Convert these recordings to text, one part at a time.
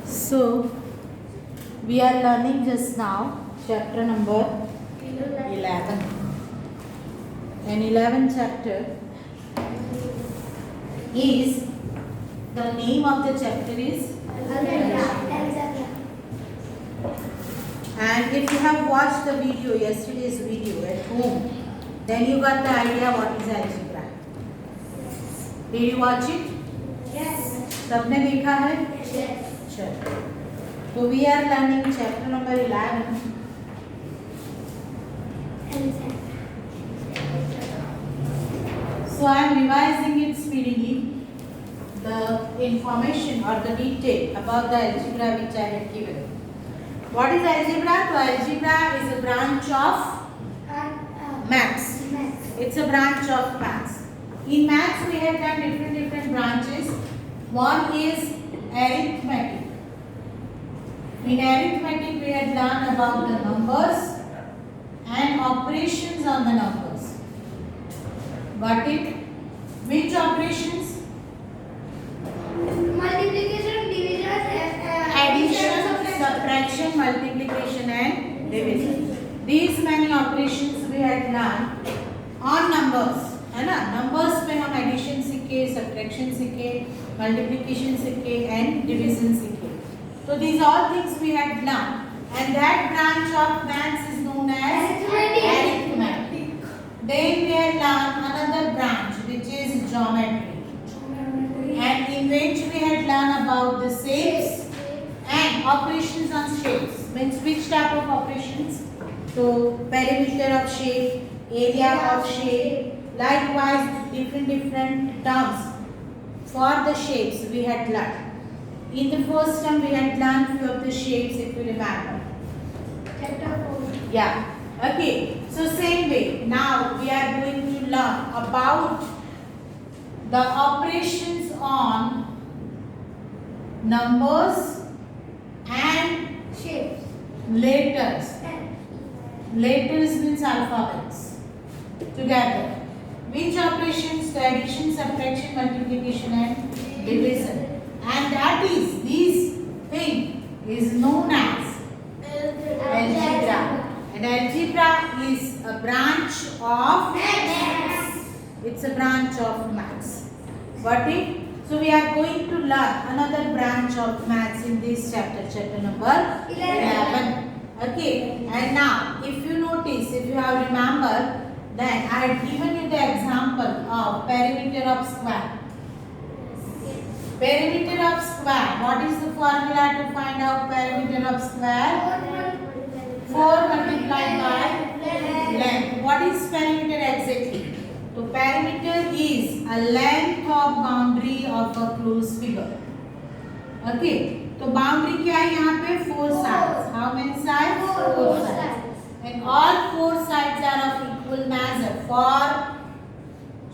So, we are learning just now chapter number 11. And 11th chapter is, the name of the chapter is Algebra. And if you have watched the video, yesterday's video at home, then you got the idea what is algebra. Did you watch it? Yes. सबने देखा है? Yes. चलो, तो we are learning chapter number 11. So I am revising it speedily, the information or the detail about the algebra which I had given. What is algebra? So algebra is a branch of maths. It's a branch of maths. In maths we have done different branches. One is arithmetic. In arithmetic we had learned about the numbers and operations on the numbers. Got it? Which operations? Multiplication, division, Addition, subtraction, multiplication and division. These many operations we had learned on numbers. है ना? Numbers में हम addition सीखे, subtraction सीखे, multiplication सीखे and division सीखे. So these all things we had learned, and that branch of maths is known as arithmetic. Then we had learned another branch which is geometry, and in which we had learned about the shapes and operations on shapes. Means which type of operations? So perimeter of shape, area of shape. Likewise, different terms for the shapes we had learned. In the first term, we had learned few of the shapes, if you remember. Chapter 4. Yeah. Okay. So same way. Now we are going to learn about the operations on numbers and Shapes. letters. Letters means alphabets. Together. Which operations? The addition, subtraction, multiplication and division. And that is, this thing is known as algebra. And algebra is a branch of maths. It's a branch of maths. Got it? So we are going to learn another branch of maths in this chapter, chapter number 11. Okay. And now, if you notice, if you have remembered, then I had given you the example of perimeter of square. Perimeter of square. What is the formula to find out perimeter of square? 4 multiplied by length. What is perimeter exactly? So perimeter is a length of boundary of a closed figure. Okay. तो boundary क्या है यहाँ पे? 4 sides. How many sides? 4 sides. And all 4 sides are of equal measure for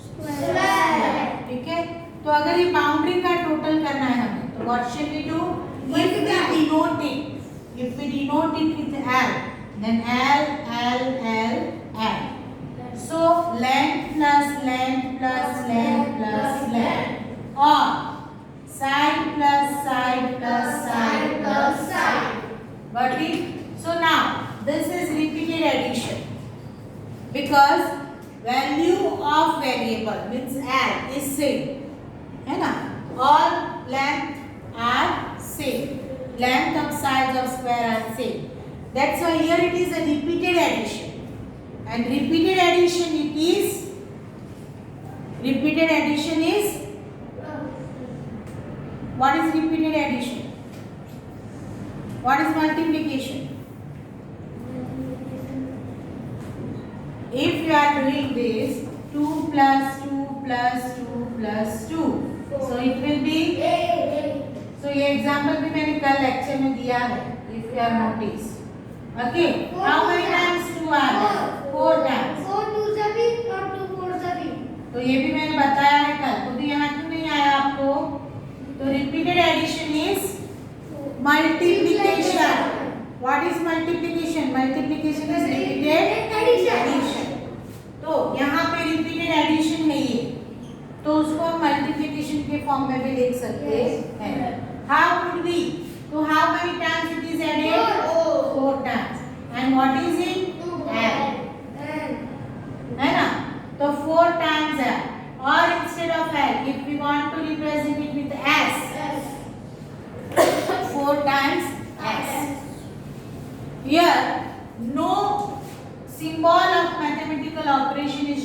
square. ठीक है? तो अगर ये बाउंड्री का टोटल करना है हमें, तो what shall we do? If we denote it with L, then L. So length plus length plus length plus length, or side plus side plus side plus side. Got it? So now this is repeated addition, because value of variable means L is same. है ना? All length are same. Length of sides of square are same. That's why here it is a repeated addition. And repeated addition is what is repeated addition? What is multiplication? If you are doing this 2 plus 2 plus 2 plus 2, so it will be, so ये example भी मैंने कल lecture में दिया है, if you have noticed. Okay, how many times 2 are there? 4 times. 4 2 सभी और 2 4 सभी. तो ये भी मैंने बताया है कल, तो यहाँ क्यों नहीं आया आपको? तो repeated addition is multiplication. What is multiplication? Multiplication is repeated addition. तो यहाँ पे repeated addition है ये, तो उसको हम multiplication के फॉर्म में भी लिख सकते हैं. How would we? तो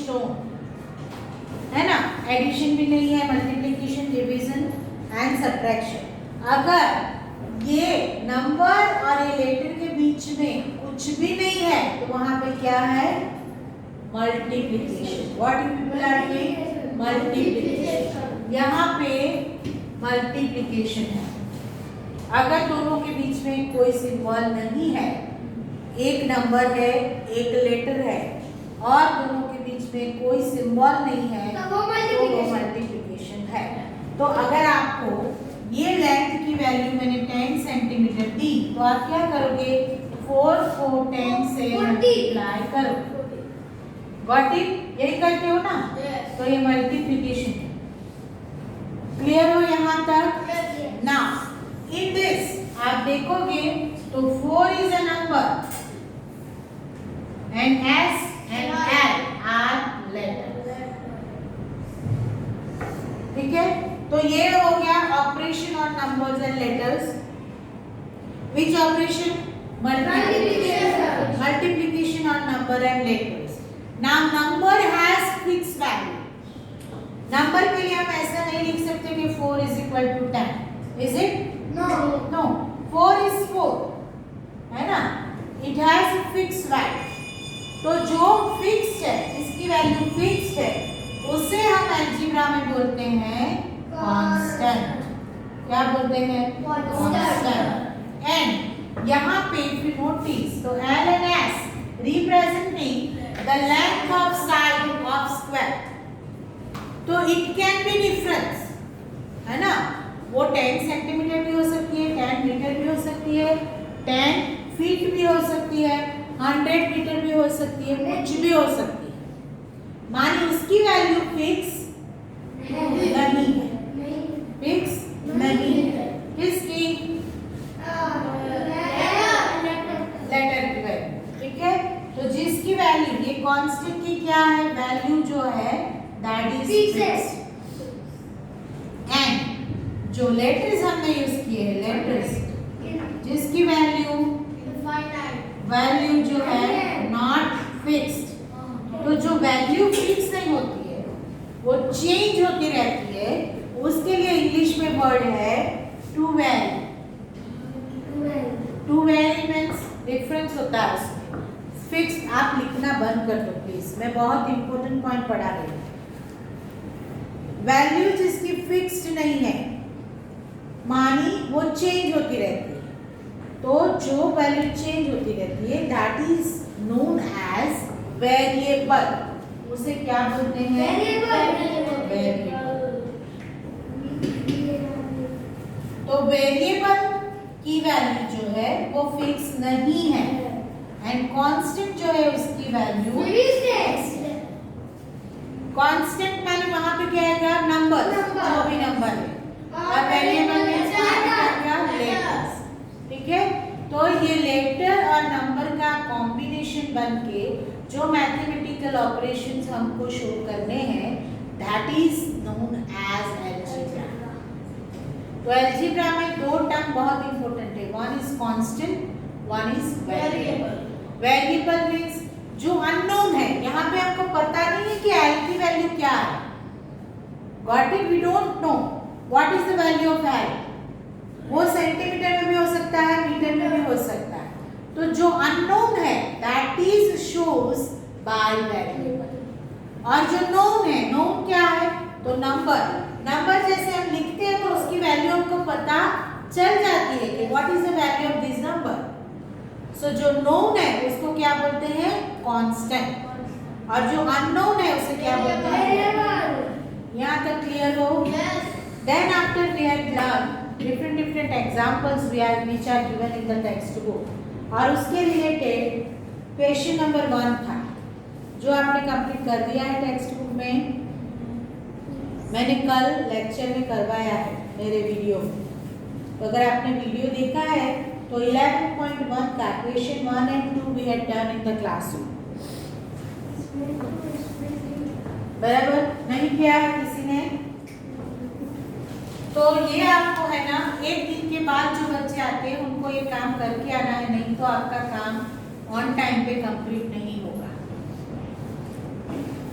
shown, है ना, एडिशन भी नहीं है, मल्टीप्लिकेशन, डिवीजन एंड सब्ट्रैक्शन। अगर ये नंबर और ये लेटर के बीच में कुछ भी नहीं है तो वहां पे क्या है, multiplication. What you people are doing, multiplication. यहाँ पे मल्टीप्लिकेशन है। अगर दोनों के बीच में कोई सिंबल नहीं है, एक नंबर है एक लेटर है और दोनों के बीच में कोई सिंबल नहीं है तो वो मल्टीप्लिकेशन है। तो अगर आपको ये लेंथ की वैल्यू मैंने 10 सेंटीमीटर दी तो आप क्या करोगे, 4 को 10 से मल्टीप्लाई करो। गॉट इट, यही करते हो ना। तो ये मल्टीप्लिकेशन है। क्लियर हो यहाँ तक? ना इन दिस आप देखोगे तो 4 is a number and S and L are letters। ठीक है, तो ये हो गया operation on numbers and letters. Which operation, multiplication on number and letters. Now number has fix value. Number के लिए हम ऐसा नहीं लिख सकते कि 4 is equal to 10, is it? No, 4 is 4, है ना, it has a fixed value। तो जो फिक्स्ड है, जिसकी वैल्यू फिक्स्ड है, उसे हम अलजेब्रा में बोलते हैं कांस्टेंट। क्या बोलते हैं, कांस्टेंट। एंड यहाँ पे if you notice तो L and S representing the length of side of square। तो it can be difference, है ना, वो 10 सेंटीमीटर भी हो सकती है, 10 मीटर भी हो सकती है, 10 फीट भी हो सकती है, 100 मीटर भी हो सकती है, कुछ भी हो सकती है। मानी उसकी वैल्यू फिक्स नहीं है, फिक्स नहीं है। किसकी, लेटर की वैल्यू। ठीक है, तो जिसकी वैल्यू, ये कांस्टेंट की क्या है, वैल्यू जो है दैट इज फिक्स्ड। एंड जो लेटर्स हमने यूज किए हैं, लेटर्स जिसकी वैल्यू जो है नॉट फिक्स्ड। तो जो वैल्यू फिक्स नहीं होती है, वो चेंज होती रहती है, उसके लिए इंग्लिश में वर्ड है to vary. To vary means difference होता है उसमें। फिक्स्ड आप लिखना बंद कर दो प्लीज, मैं बहुत इंपॉर्टेंट पॉइंट पढ़ा रही हूँ। वैल्यू जिसकी फिक्स्ड नहीं है, मानी वो चेंज होती रहती है, तो जो वैल्यू चेंज होती रहती है that is known as variable. उसे क्या बोलते हैं, वेरिएबल। तो वेरिएबल की वैल्यू जो है वो फिक्स नहीं है एंड कांस्टेंट जो है उसकी वैल्यू कांस्टेंट माने वहां पे क्या आएगा, नंबर, जो भी नंबर है, और वेरिएबल में क्या आएगा, लेटर्स। ठीक है, तो ये लेटर और नंबर का कॉम्बिनेशन बनके जो मैथमेटिकल ऑपरेशंस हमको शो करने हैं that is known as algebra. तो अलजेब्रा में दो टर्म बहुत इंपॉर्टेंट है, one is constant, one is variable. Variable means जो अननोन है, यहाँ पे हमको पता नहीं है कि L की वैल्यू क्या है। Got it? We don't know what is the value of L। वो सेंटीमीटर में भी हो सकता है, मीटर में भी हो सकता है। तो जो अननोन है that is shows by variable। और जो नोन है, नोन क्या है, तो नंबर। नंबर जैसे हम लिखते हैं तो उसकी वैल्यू हमको पता चल जाती है कि what is the value of this number। सो जो नोन है उसको क्या बोलते हैं, कांस्टेंट, और जो अननोन है उसे क्या बोलते हैं। यहाँ तक क्लियर हो? Then after we have learn different examples which are given in the textbook, और उसके रिलेटेड क्वेश्चन नंबर 1 था जो आपने कंप्लीट कर दिया है टेक्स्ट बुक में। मैंने कल लेक्चर में करवाया है मेरे वीडियो में, तो अगर आपने वीडियो देखा है तो 11.1 का question 1 and 2 we had done in the classroom। बराबर नहीं किया है किसी ने? तो ये आपको है ना, एक दिन के बाद जो बच्चे आते हैं उनको ये काम करके आना है, नहीं तो आपका काम ऑन टाइम पे कंप्लीट नहीं होगा।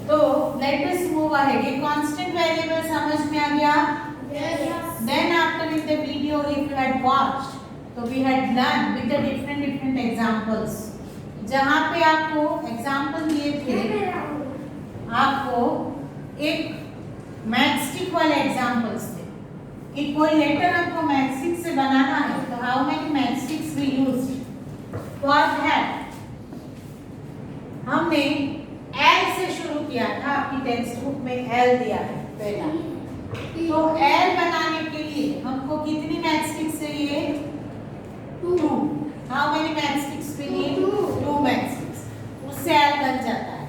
तो लेट अस मूव अहेड। ये कांस्टेंट वेरिएबल समझ में आ गया? Yes. Then after in the video if you had watched, so we had learned with the different examples. जहाँ पे आपको एग्जाम्पल दिए थे, आपको एक मैथस्टिक वाले एग्जाम्पल्स थे कि कोई लेटर आपको मैथस्टिक से बनाना है, तो how many matchsticks we used for that. हमने एल से शुरू किया था, आपकी टेक्स्ट बुक में एल दिया है पहला। तो एल बनाने के लिए हमको कितनी मैथस्टिक्स चाहिए? 2। How many matchsticks we need? 2 matchsticks. उससे एल बन जाता है।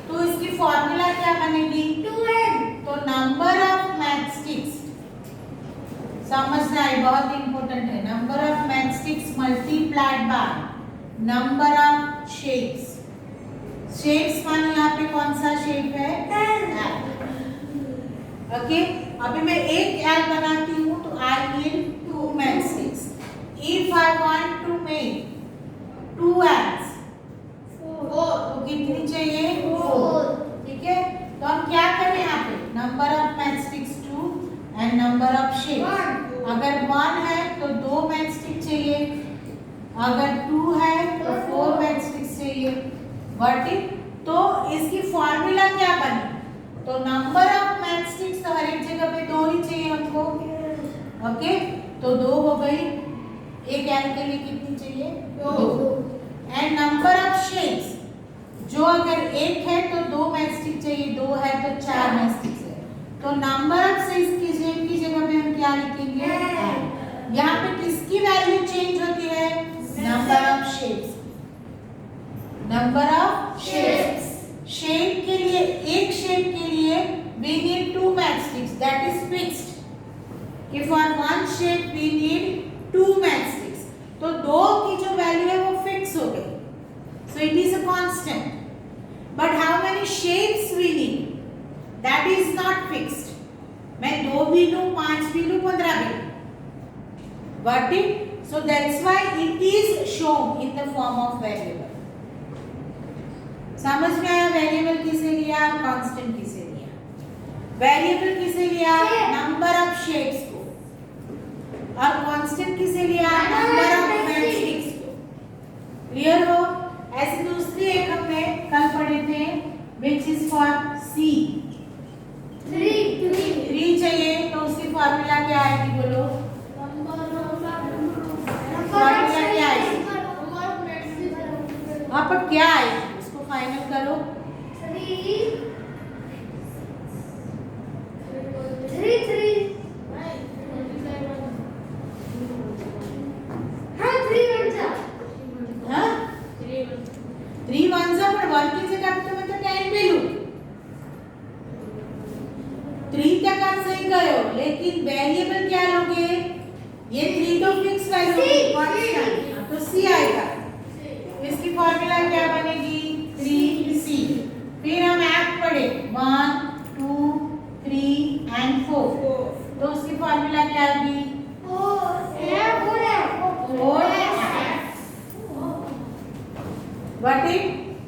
तो इसकी फॉर्मूला क्या बनेगी? 2n। तो नंबर ऑफ मैथस्टिक्स, समझना है बहुत इंपॉर्टेंट है, number of matchsticks multiplied by number of shapes. Shapes माने यहाँ पे कौन सा शेप है? एल। ओके, अभी मैं एक एल बनाती हूँ तो I need 2 matchsticks. If I want to make 2 Ls, 4, तो कितनी चाहिए? 4। ठीक है, तो हम क्या करें यहाँ पे? Number of matchsticks 2 and number of shapes. अगर 1 है तो 2 मैथस्टिक चाहिए, अगर 2 है तो 4 मैथस्टिक्स चाहिए। Got it? तो इसकी फॉर्मूला क्या बनी? तो नंबर ऑफ मैथस्टिक्स तो हर एक जगह पे 2 ही चाहिए हमको। ओके, तो 2 हो गई। एक एल के लिए कितनी चाहिए? 2। एंड नंबर ऑफ शेप्स, जो अगर 1 है तो 2 मैथस्टिक चाहिए, 2 है तो 4 मैथस्टिक्स है। तो नंबर ऑफ शेप्स की जगह पे हम क्या लिखेंगे? यहाँ पे किसकी वैल्यू चेंज होती है? Number of shapes. Number of shapes. Shape के लिए, एक शेप के लिए we need 2 matchsticks, that is fixed. If for one shape we need 2 matchsticks, तो 2 की जो वैल्यू है वो फिक्स हो गई, so it is a constant. But how many shapes we need? That is not fixed. मैं 2 भी लूँ, 5 भी लूँ, 15 भी लूँ. Got it? So that's why it is shown in the form of variable. समझ में आया? वेरिएबल किसे लिया, कांस्टेंट किसे लिया? वेरिएबल किसे लिया? नंबर ऑफ शेप्स को, और कांस्टेंट किसे लिया? नंबर ऑफ मैट्रिक्स को। क्लियर हो? ऐसे दूसरी एक हमने कल पढ़े थे, which is for C। 3 चाहिए, तो उसकी फॉर्मूला क्या आएगी? बोलो, फॉर्मूला क्या आएगी? हाँ, पर क्या आएगी? फाइनल करो। 3 1 पर 1 की जगह पे मैं तो 10 ले लूं। 3 तक आप सही गए हो, लेकिन वेरिएबल क्या लोगे? ये 3 तो फिक्स वैल्यू है, तो C आएगा। इसकी फॉर्मूला क्या बनेगी? 3C। फिर हम ऐप पढ़े 1 2 3 एंड 4, तो उसकी फॉर्मूला क्या आएगी? 4F। Got it?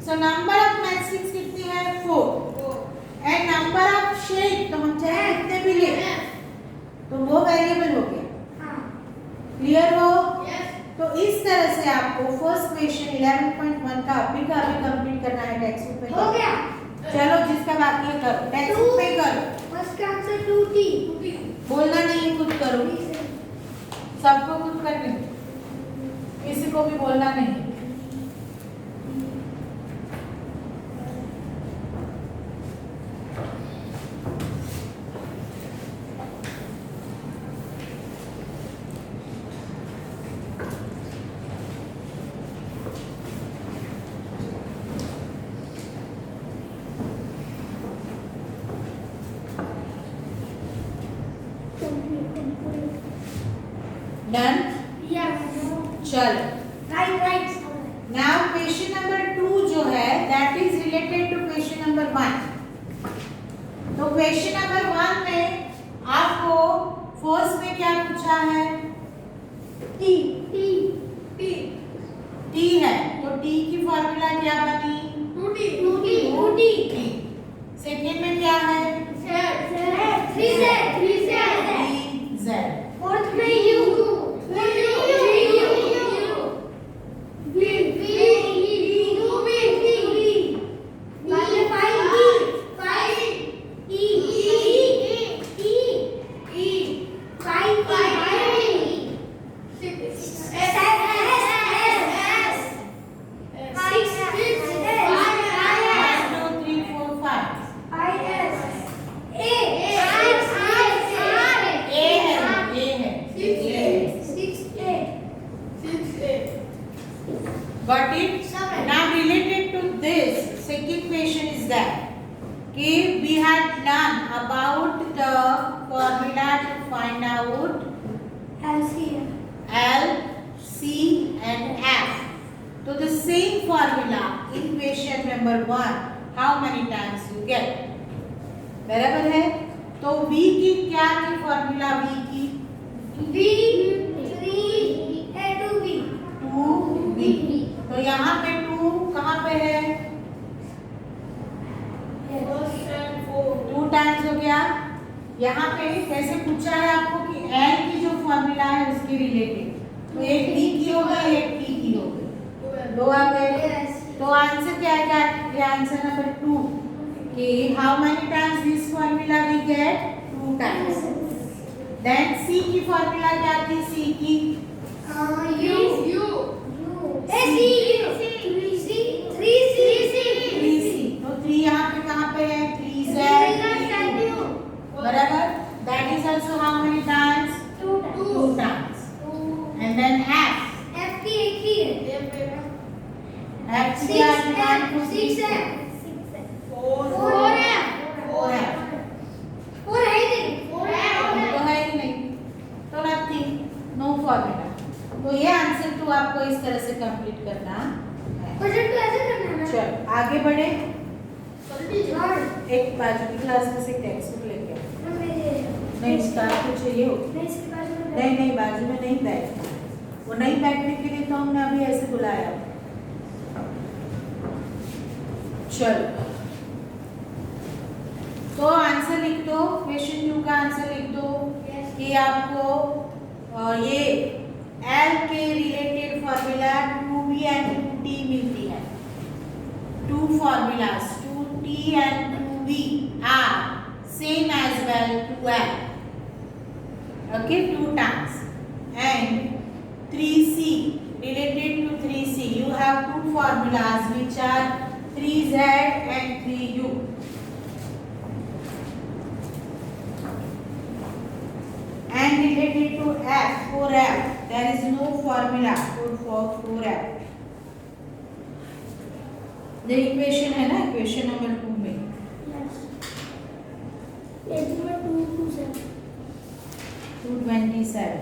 So number of matrix कितनी है? 4 एंड नंबर ऑफ शेप तो हम चाहे कितने भी ले, तो वो वेरिएबल हो गया। क्लियर हो? तो इस तरह से आपको फर्स्ट क्वेश्चन 11.1 का अभी कंप्लीट करना है टेक्स्ट बुक पे। हो गया? चलो, जिसका बाकी है करो, टेक्स्ट बुक पे करो। फर्स्ट का आंसर 2T। बोलना नहीं, खुद करो, सबको खुद करने, किसी को भी बोलना नहीं। Done? Yes. चलो, Right. now question number 2 जो है that is related to question number 1। तो question number 1 में आपको फर्स्ट में क्या पूछा है? T T है, तो T की फॉर्मूला क्या बनी? 2T। T। Got it? Now related to this, second question is that okay, we had learned about the formula to find out LCM. L, C and F. So the same formula in question number 1, how many times you get? बराबर है? तो V की क्या थी formula V की? V 3 2V. 2V. तो यहाँ पे 2 कहाँ पे है? 2 टाइम्स हो गया। यहाँ पे कैसे पूछा है आपको कि L की जो फॉर्मूला है उसके रिलेटेड, तो एक D की हो गई, एक T की हो गई, 2 आ गए। तो आंसर क्या आएगा? ये आंसर नंबर 2 कि how many times this formula we get? 2 times. Then C की फॉर्मूला क्या थी? C की तो 3 यहाँ पे कहाँ पे है? 3 Z बराबर। That is also how many times? 2 times. And then F की क्या है? 6 है। 4 है। तो है ही नहीं, तो नथिंग, नो फॉर्मूला। तो ये आंसर 2 आपको इस तरह से कंप्लीट करना है। चलो आगे बढ़े। एक बाजू की क्लास में से टेक्स्ट बुक लेके आओ। नहीं स्टार को चाहिए हो? नहीं बाजू में नहीं बैठना, वो नहीं बैठने के लिए तो हमने अभी ऐसे बुलाया। चलो तो आंसर लिख दो, क्वेश्चन 2 का आंसर लिख दो कि आपको ये L के related formula 2V and 2T मिलती है। 2 formulas 2T and 2V are same as well to L. Okay, 2 times. And 3C related to 3C, you have 2 formulas which are 3Z and 3U. And related to F, 4F, there is no formula for 4F. The equation है ना, equation number 2 में 227।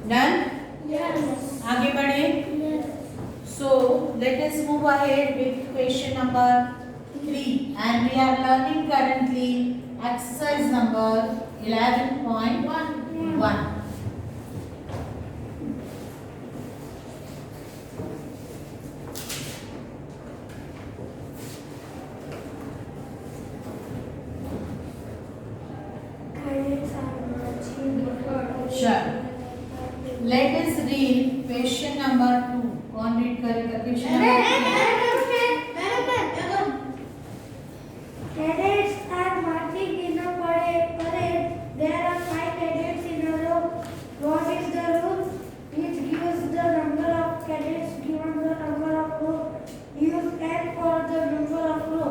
Done? आगे बढ़े। So let us move ahead with question number 3, and we are learning currently exercise number 11.1. Sure. Let us read question number 2. कौन read करेगा question number 2? Cadets are marching in a parade. There are 5 cadets in a row. What is the rule? Which gives the number of cadets given the number of row. Use N for the number of row.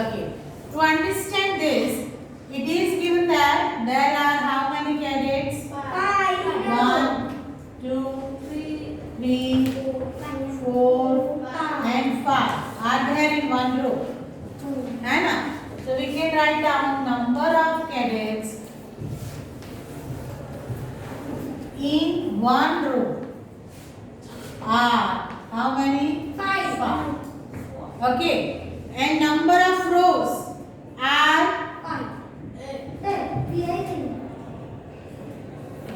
Okay. To understand this, it is given that there are how many cadets? 1, 2, 3, 4 and 5 are there in one row. है ना? So we can write down number of cadets in one row are how many? 5. Okay. And number of rows are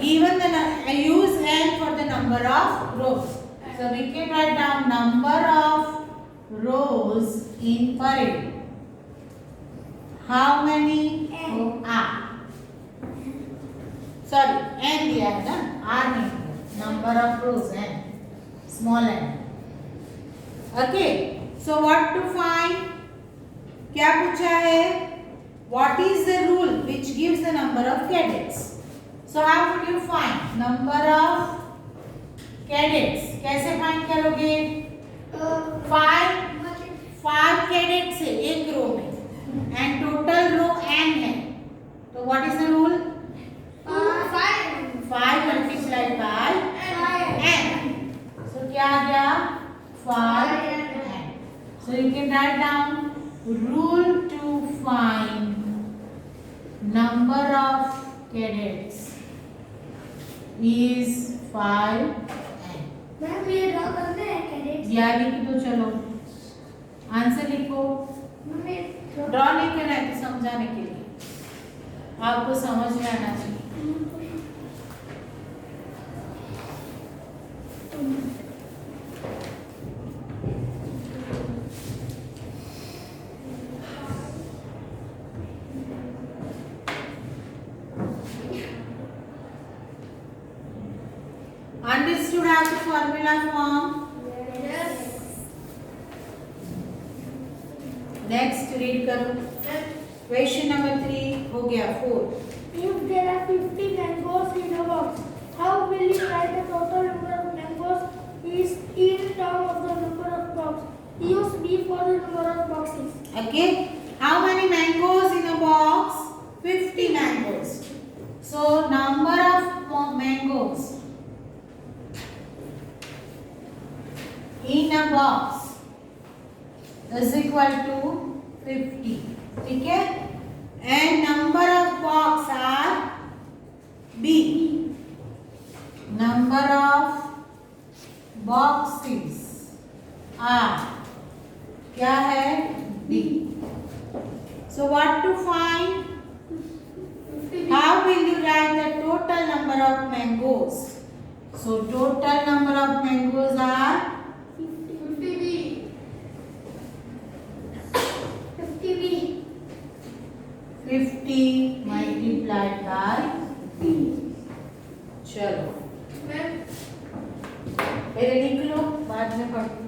given the use N for the number of rows. So we can write down number of rows in parade. How many? R. Sorry, N दिया है ना, R नहीं दिया. Number of rows N, small n. Okay. So what to find? क्या पूछा है? What is the rule which gives the number of cadets? So how would you find number of cadets? कैसे find करोगे? 5 cadets है एक रो में and total row n है, तो what is the rule? 5 multiplied by n, सो क्या आ गया? 5n. So you can write down rule to find number of cadets is 5n. Ma'am ये ड्रॉ करना है कैडेट्स? या लिख दो, चलो आंसर लिखो. ड्रॉ नहीं करना है तो समझाने के लिए, आपको समझ में आना चाहिए. Understood how the formula form? Next read करो. Question number 3 हो गया. 4. If there are 50 mangoes in a box, how will you write the total number of mangoes is in terms of the number of boxes? Use B for the number of boxes. Okay. How many mangoes in a box? 50 mangoes. So number of mangoes in a box is equal to 50. ठीक है? And number of box are B. Number of boxes are क्या है? B. So what to find? How will you write the total number of mangoes? So total number of mangoes are 50 multiplied by B. चलो पहले लिख लो, बाद में पढ़ो.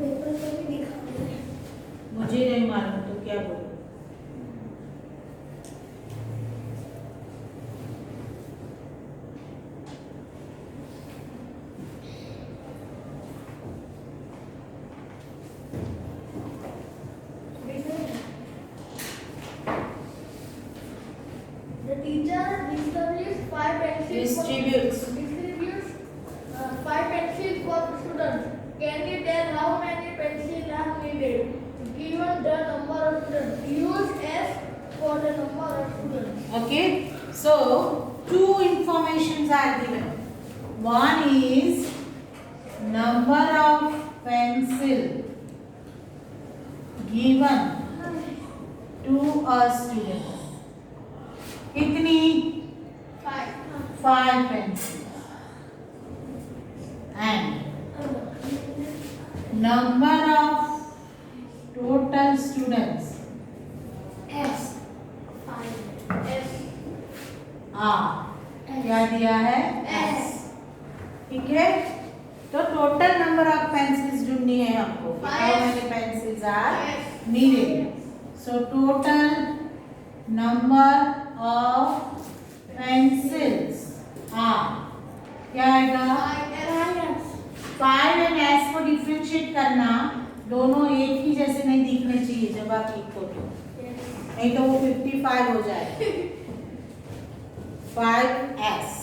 Paper को भी दिखा दे. मुझे नहीं मालूम तो क्या बोलूं. The teacher distributes 5 pencils. Distributes 5 pencils for students. Can you tell how many pencils are needed? Given the number of students, use S for the number of students. Okay, so two informations are given. One is number of pencil given to a student. कितनी? 5 pencils. And number of total students S. 5. S. क्या दिया है? S. ठीक है, तो total number of pencils ढूंढनी है हमको. How many pencils are needed? So total number of pencils are क्या आएगा? 5 एंड S को डिफरेंशिएट करना, दोनों एक ही जैसे नहीं दिखने चाहिए जब आप लिखो तो, नहीं तो वो 55 हो जाए. 5S.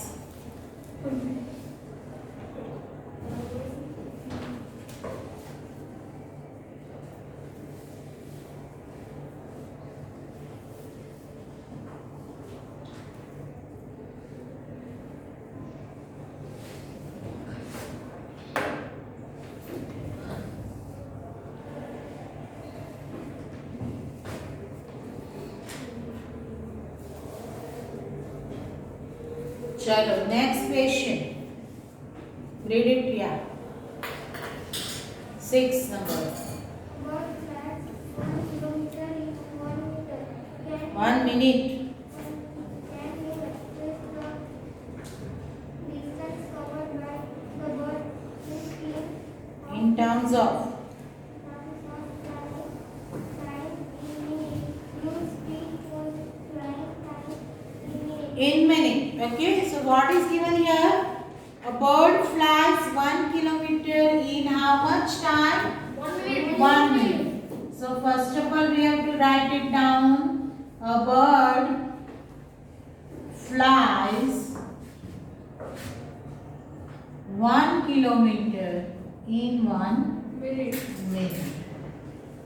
चलो नेक्स्ट क्वेश्चन. read it किया. 6 number. 1 minute. Thumbs off. In minute. Okay, so what is given here? A bird flies 1 kilometer in how much time? 1 minute. 1 minute. So first of all we have to write it down. A bird flies 1 kilometer in 1 minute.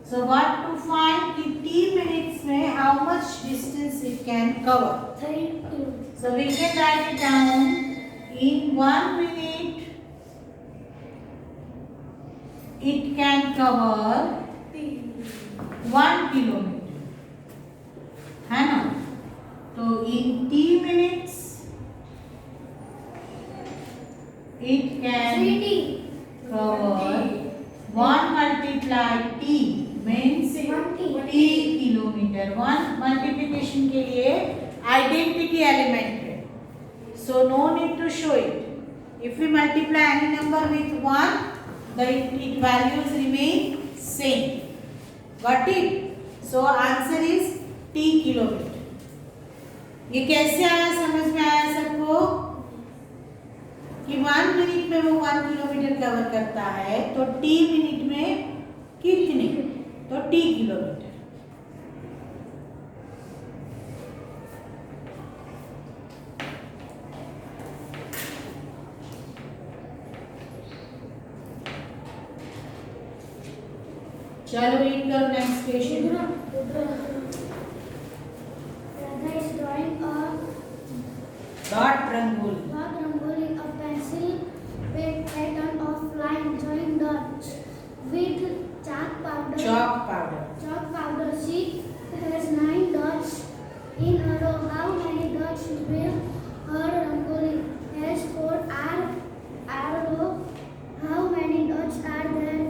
So what to find in t minutes में how much distance it can cover? 32. So we can write it down. In 1 minute it can cover 1 kilometer. है ना? तो in t minutes it can 3T. cover 1 multiply t means 1T. t kilometre. 1 multiplication के लिए identity element है, so no need to show it. If we multiply any number with 1, the it values remain same. Got it? So answer is t kilometre. ये कैसे आया, समझ में आया सबको कि 1 मिनट में वो 1 किलोमीटर कवर करता है, तो t मिनट में कितने? तो t किलोमीटर. चलो रीड करो next question. Radha is drawing a dot rangoli. dot rangoli, a pencil with pattern of line join dots with chalk powder. Chalk powder. Chalk powder sheet has 9 dots in a row. How many dots will her rangoli has 4 row? How many dots are there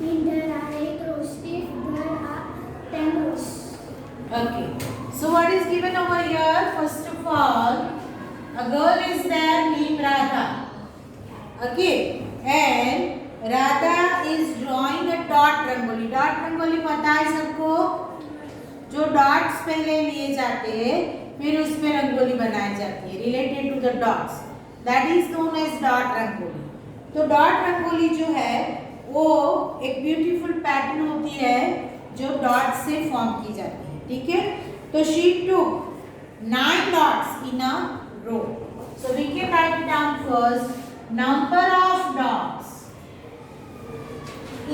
in there are 8 rows? If there are 10 rows. Okay. So what is given over here? First of all, a girl is there named Radha. Okay. And Radha is drawing a dot rangoli. Dot rangoli पता है सबको? जो dots पहले लिए जाते हैं फिर उस पे रंगोली बनाई जाती है related to the dots, that is known as dot rangoli. तो डॉट रंगोली जो है वो एक ब्यूटीफुल पैटर्न होती है जो डॉट से फॉर्म की जाती है. ठीक है, तो she took 9 dots in a row. So we can write it down first. Number of dots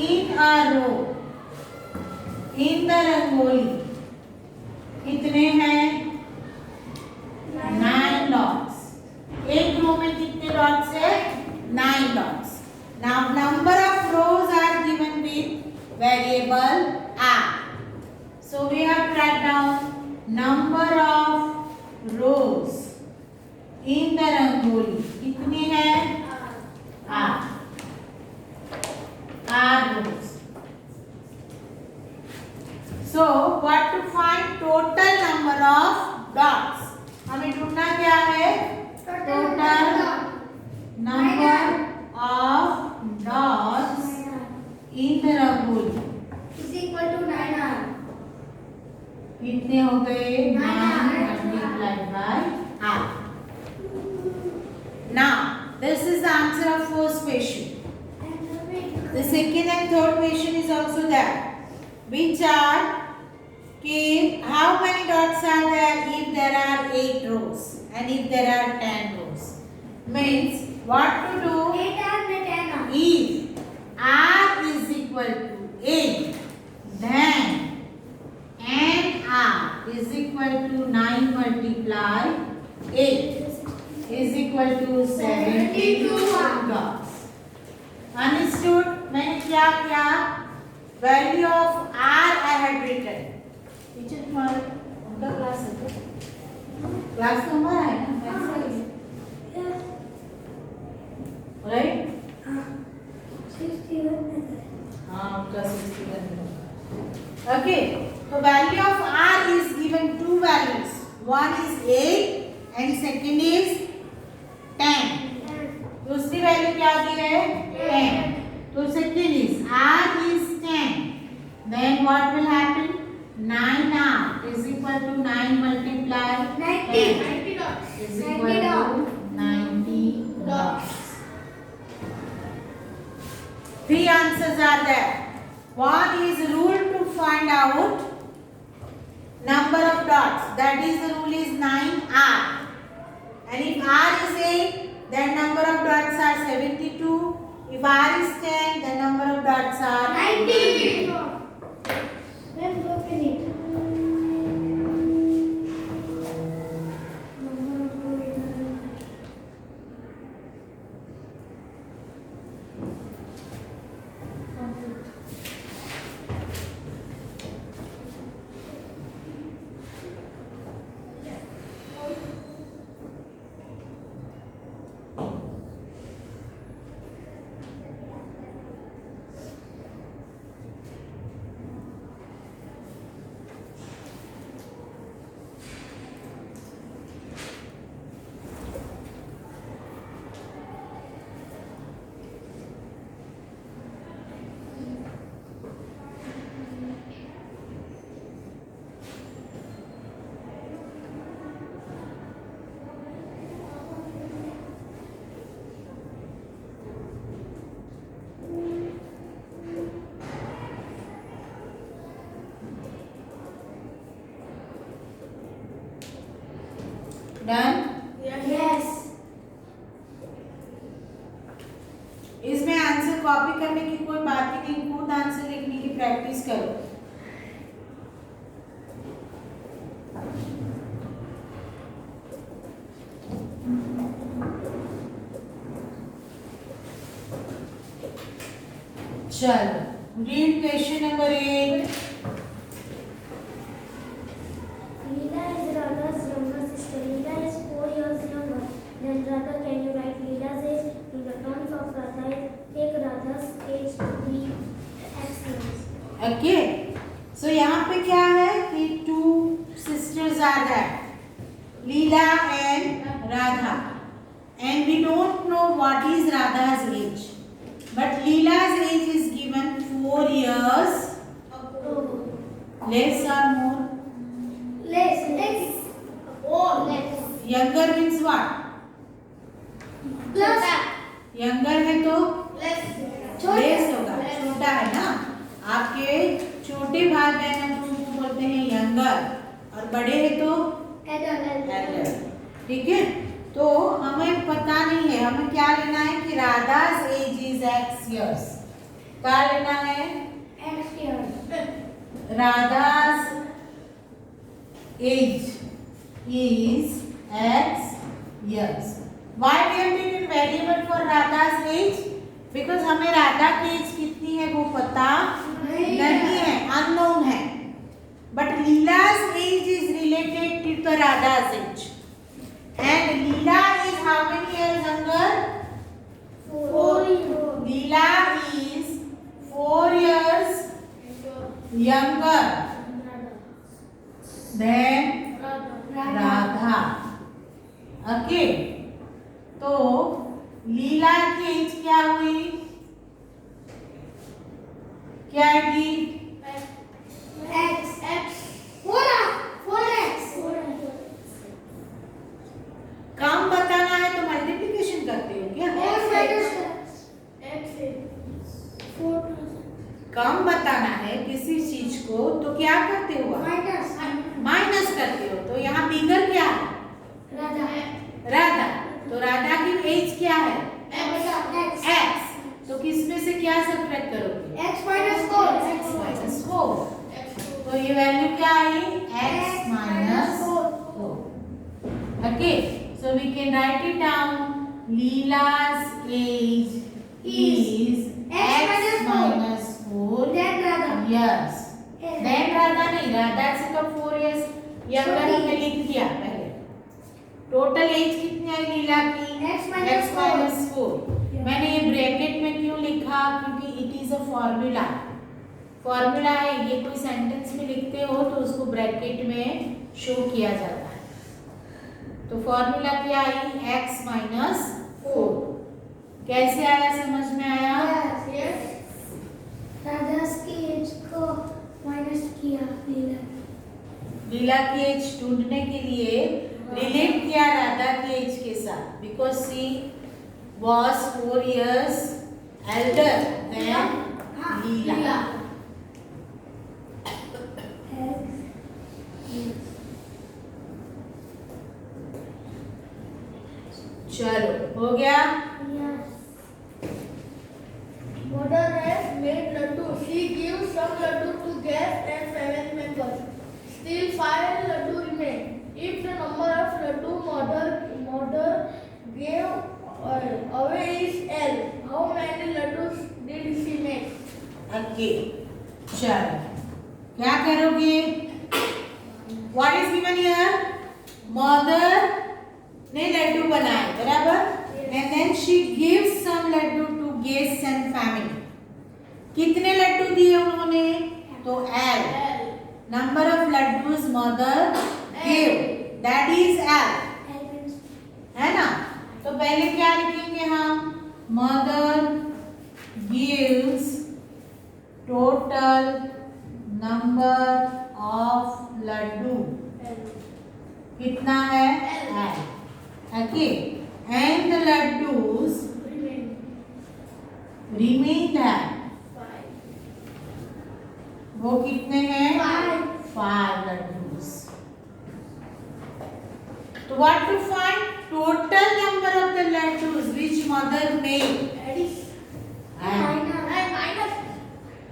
in a row in the rangoli कितने हैं? 9 डॉट्स. एक रो में कितने डॉट्स है? 9 dots. Now number of rows are given with variable r. So we have to write down number of rows in the rangoli. कितने हैं? r. r rows. So what to find total number of dots? हमें ढूंढना क्या है? Total number of dots in the rangoli is equal to 9r. कितने हो गए? 9 multiplied by r. Now this is the answer of first question. The second and third question is also there, which are how many dots are there if there are 8 rows and if there are 10 rows. Means what to do? 8r में 10r. If r is equal to 8, then nr is equal to 9 multiply 8 is equal to 72 dots. Understood? मैंने क्या किया? Value of r I had written. Teacher तुम्हारा उनका class है? Class तो हमारा है ना? राइट? हाँ, उनका 61 होगा. Okay. So value of r is given two values. One is 8 and second is 10. दूसरी वैल्यू क्या दी है? 10. तो second is R is 10. Then what will happen? 9R is equal to 9 multiply 90. 10 is equal to 90 dots. 3 answers are there. What is rule to find out number of dots? That is the rule is 9R. And if R is 8, then number of dots are 72. If R is 10, the number of dots are 90. Let's open it. Done? Yes. इसमें answer copy करने की कोई बात ही नहीं, खुद answer लिखने की practice करो। चलो, read question number 8। Leela is Radha's younger sister. Leela is 4 years younger than Radha. Can you write Leela's age in the terms of Radha? Take Radha's age to be X years. Okay, so यहाँ पे क्या है कि 2 sisters are there, Leela and Radha, and we don't know what is Radha's age, but Leela's age is given 4 years, less or more? Less. Oh, less. Younger means what? Plus. Younger है तो Less. Less होगा, छोटा है ना। आपके छोटे भाई बहन हैं तो उनको बोलते हैं यंगर, और बड़े हैं तो एल्डर। ठीक है, तो हमें पता नहीं है, हमें क्या लेना है कि राधा's एज इज X years। क्या लेना है? X years. राधा's age is X years. Why we have taken variable for Radha's age? Because हमें राधा की एज कितनी है वो पता नहीं है, अननोन है। But Leela's age is related to the Radha's age, and Leela is how many years younger? 4. Leela is 4 years younger than Radha. Okay, तो लीला की एज क्या हुई? क्या आएगी? X. 4x. काम बताना है तो मल्टीप्लिकेशन करते हो क्या? काम बताना है किसी चीज को तो क्या करते हो? माइनस करते हो। तो यहाँ बिगर क्या है? राधा। तो राधा की एज क्या है? X। तो किसमें से क्या सब्ट्रैक्ट करोगे? X minus 4. X minus 4। तो ये वैल्यू क्या आई? X minus 4। Okay, so we can write it down. Leela's age is X minus 4 Then Radha. years. Then Radha नहीं, राधा से तो 4 years younger हमने लिख दिया पहले। टोटल एज कितनी आई लीला की? X minus 4। मैंने ये ब्रैकेट में क्यों लिखा? क्योंकि it is a formula. Formula है, ये कोई सेंटेंस में लिखते हो तो उसको ब्रैकेट में शो किया जाता है। तो फॉर्मूला क्या आई? X minus 4। कैसे आया? समझ में आया? राधा की एज को माइनस किया लीला लीला की एज ढूंढने के लिए रिलेट किया राधा की एज के साथ, because she was 4 years elder than Leela. चलो हो गया. Mother has made laddu. She gives some laddu to guests and family members. Still 5 laddu remain. If the number of laddu mother gave away is L, how many laddus did she make? Okay, चलो क्या करोगे? What is given here? Mother ने लड्डू बनाए, बराबर, and then she gives some laddu to guests and family. कितने लड्डू दिए उन्होंने? तो L. Number of laddus mother give, that is L, है ना? तो पहले क्या लिखेंगे हम? Mother gives total number of laddu. कितना है? L. Okay, and the laddus remain that. वो कितने हैं? 5 लड्डूज. तो what to find? Total number of the laddus which mother made.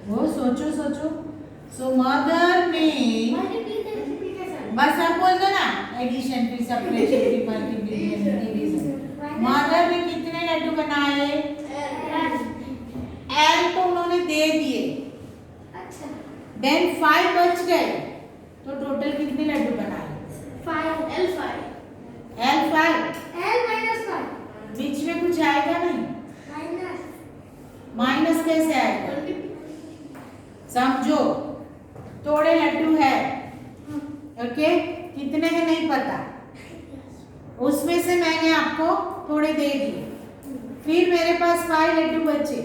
वो सोचो. सो मदर मेड, बस आप बोल दो ना, एडिशन फिर सब्ट्रैक्शन फिर मल्टीप्लिकेशन डिवीजन. मदर ने कितने लड्डू बनाए? L को उन्होंने दे दिए. देन 5 बच गए, तो टोटल कितने लड्डू बनाए? 5. L 5. बीच में कुछ आएगा नहीं? माइनस कैसे आएगा? समझो, थोड़े लड्डू है, ओके, कितने हैं नहीं पता, उसमें से मैंने आपको थोड़े दे दिए, फिर मेरे पास 5 लड्डू बचे,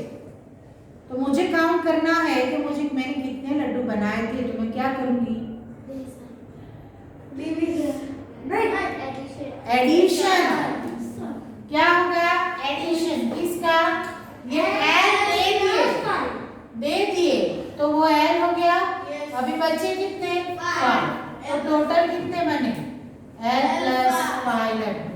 तो मुझे काउंट करना है कि मैंने कितने लड्डू बनाए थे. तो मैं क्या करूंगी? एडिशन. क्या हो गया? एडिशन. किसका? ये L दे दिए, तो वो L हो गया. अभी बचे कितने? 5. तो टोटल कितने बने? L plus 5 laddus.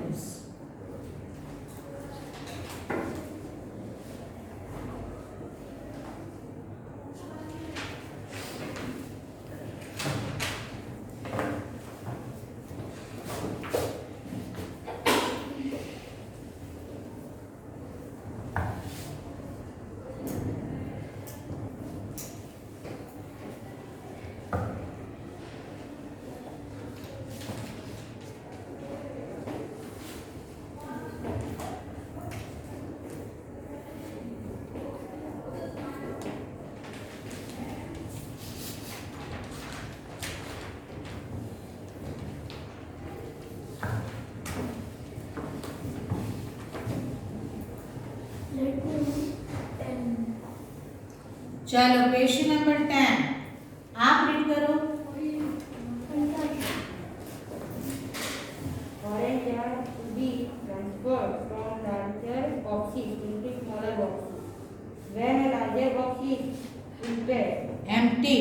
चलो क्वेश्चन नंबर 10 आप रीड करो. Orange are to be transferred from larger boxes into smaller boxes. When a larger box is empty,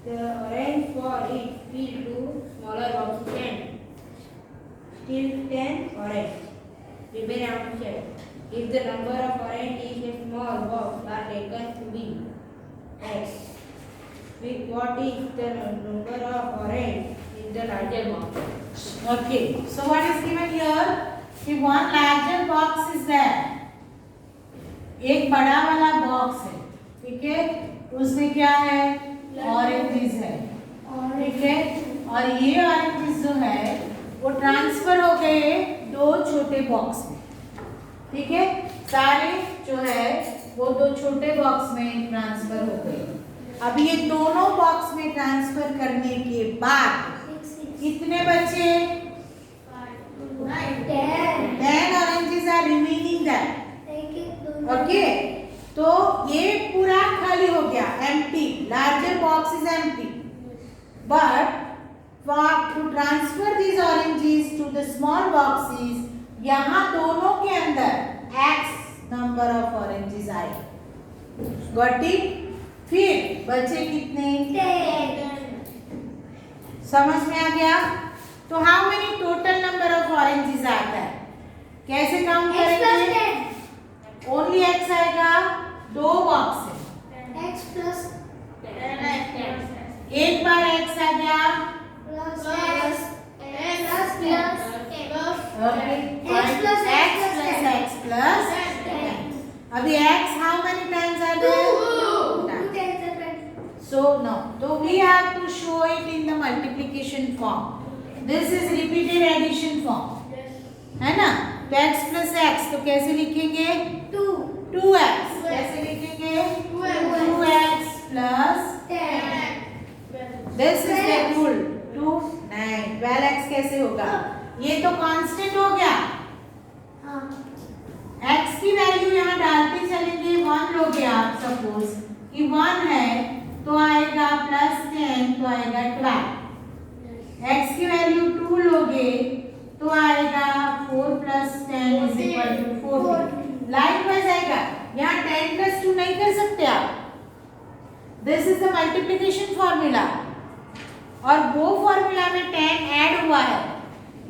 the orange for it filled to smaller boxes and still 10 orange remain outside. If the number of orange is a small box are taken to be X. With what is the number of orange in the larger box? okay, so what is given here? कि one larger box is there, एक बड़ा वाला box है, ठीक है, उसमें क्या है? ऑरेंजेस है, ठीक है, और ये ऑरेंजेस जो है वो ट्रांसफर हो गए 2 छोटे बॉक्स में, ठीक है, सारे जो है वो 2 छोटे बॉक्स में ट्रांसफर हो गए. अब ये दोनों बॉक्स में ट्रांसफर करने के बाद कितने बचे? 10 oranges are remaining there. Okay, तो ये पूरा खाली हो गया, empty. Larger box is empty. But to transfer these oranges to the small boxes, यहाँ दोनों के अंदर x number of oranges आए. Got it? फिर बचे कितने? 10. समझ में आ गया? तो how many total number of oranges आता है? कैसे काउंट करेंगे? ओनली x आएगा, दो बॉक्स है, X plus एक बार x आ गया, plus x plus 10. अभी x how many times are there? 2 times. So now, so we have to show it in the multiplication form. This is repeated addition form, है ना? तो x plus x तो कैसे लिखेंगे? 2x. कैसे लिखेंगे? 2x plus 10. This is the rule. 2 9 12x कैसे होगा? ये तो कांस्टेंट हो गया. x की वैल्यू यहाँ डालते चलेंगे. 1 लोगे आप, सपोज कि 1 है तो आएगा प्लस 10 तो आएगा 12. x की वैल्यू 2 लोगे तो आएगा 4 plus 10 is equal to 14. Likewise आएगा. यहाँ 10 plus 2 नहीं कर सकते आप. This is the multiplication formula. और वो फॉर्मूला में 10 ऐड हुआ है.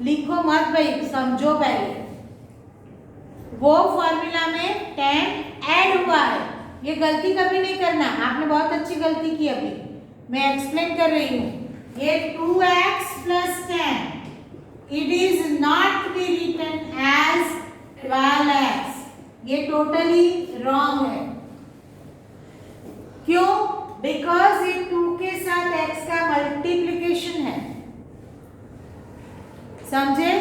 लिखो मत भाई, समझो पहले. वो फॉर्मूला में 10 ऐड हुआ है. ये गलती कभी नहीं करना. आपने बहुत अच्छी गलती की अभी. मैं एक्सप्लेन कर रही हूँ. ये 2x plus 10 it is not be written as 12x. ये टोटली रॉन्ग है. क्यों? बिकॉज ये 2 के साथ x का मल्टीप्लिकेशन है. समझे?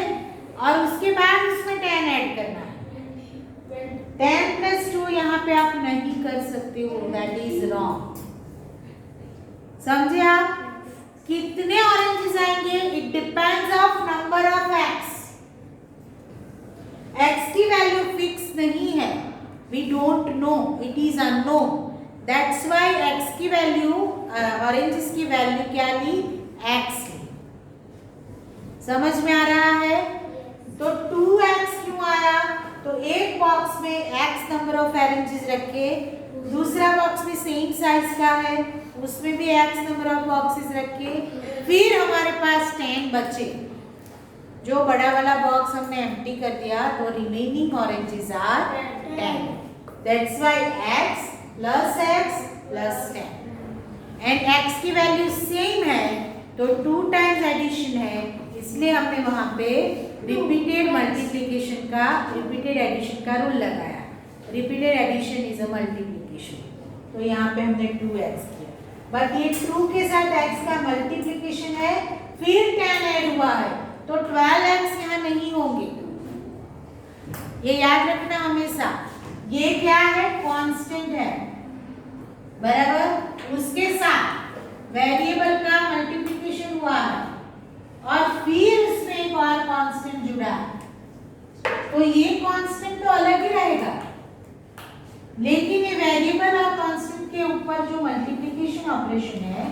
और उसके बाद उसमें 10 ऐड करना है. 10 plus 2 यहाँ पे आप नहीं कर सकते हो. That is wrong. समझे आप? कितने ऑरेंजेस आएंगे? It depends of number of x. x की वैल्यू फिक्स नहीं है. We don't know, it is unknown. That's why x की वैल्यू, ऑरेंजेस की वैल्यू क्या ली? x ली. समझ में आ रहा है? तो 2x क्यों आया? तो एक बॉक्स में x नंबर ऑफ ऑरेंजेस रखे, दूसरा बॉक्स में सेम साइज का है, उसमें भी x नंबर ऑफ बॉक्सेस रखे, फिर हमारे पास 10 बचे. जो बड़ा वाला बॉक्स हमने एम्प्टी कर दिया, तो remaining oranges are 10. That's why x plus 10. And x की वैल्यू सेम है तो 2 टाइम्स एडिशन है, इसलिए हमने वहां पे रिपीटेड मल्टीप्लिकेशन का, रिपीटेड एडिशन का रूल लगाया. Repeated addition is a multiplication. तो यहाँ पे हमने 2x किया. बट ये 2 के साथ x का मल्टीप्लिकेशन है, फिर 10 ऐड हुआ है, तो 12x यहाँ नहीं होंगे. ये याद रखना हमेशा. ये क्या है? कांस्टेंट है, बराबर. उसके साथ वेरिएबल का मल्टीप्लिकेशन हुआ है और फिर उसमें एक और कांस्टेंट जुड़ा है, तो ये कांस्टेंट तो अलग ही रहेगा. लेकिन ये वेरिएबल और कांस्टेंट के ऊपर जो मल्टीप्लिकेशन ऑपरेशन है,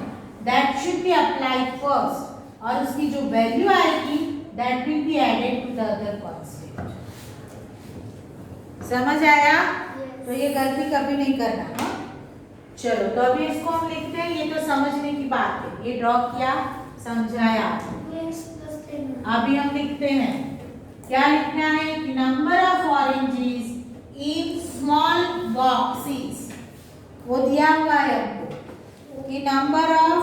that should be applied first, और उसकी जो वैल्यू आएगी that will be added to the other constant. समझ आया? तो ये गलती कभी नहीं करना. हाँ, चलो तो अभी इसको हम लिखते हैं. ये तो समझने की बात है. ये ड्रॉ किया, समझाया. अभी हम लिखते हैं. क्या लिखना है? कि number of oranges in small boxes. वो दिया हुआ है हमको कि नंबर ऑफ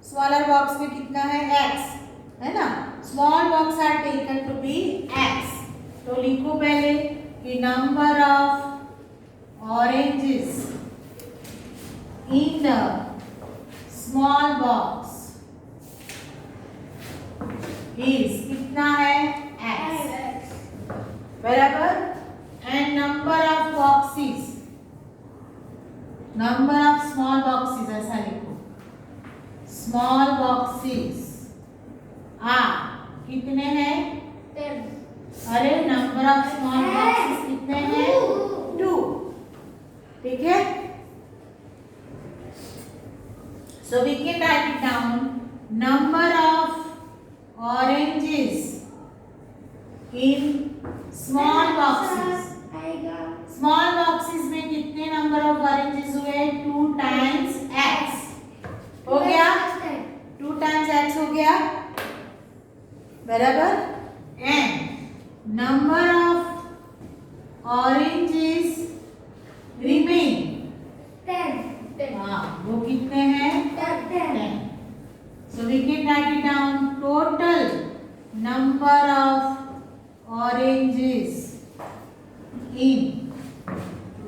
स्मॉलर बॉक्स में कितना है? x, है ना. Small box are taken to be x. तो लिखो पहले कि number of oranges in the small box is कितना है? x, बराबर. and number of boxes, number of small boxes, ऐसा लिखो. small boxes कितने हैं? 10. अरे नंबर ऑफ स्मॉल बॉक्सेस कितने हैं? 2. So we can write it down. Number of oranges in small boxes. आएगा स्मॉल बॉक्सेस में कितने नंबर ऑफ ऑरेंजेस हुए? 2 टाइम्स x हो गया, 2 टाइम्स x हो गया बराबर। And number of oranges remain, 10 हाँ वो कितने हैं? 10 So we can write it down. Total number of oranges in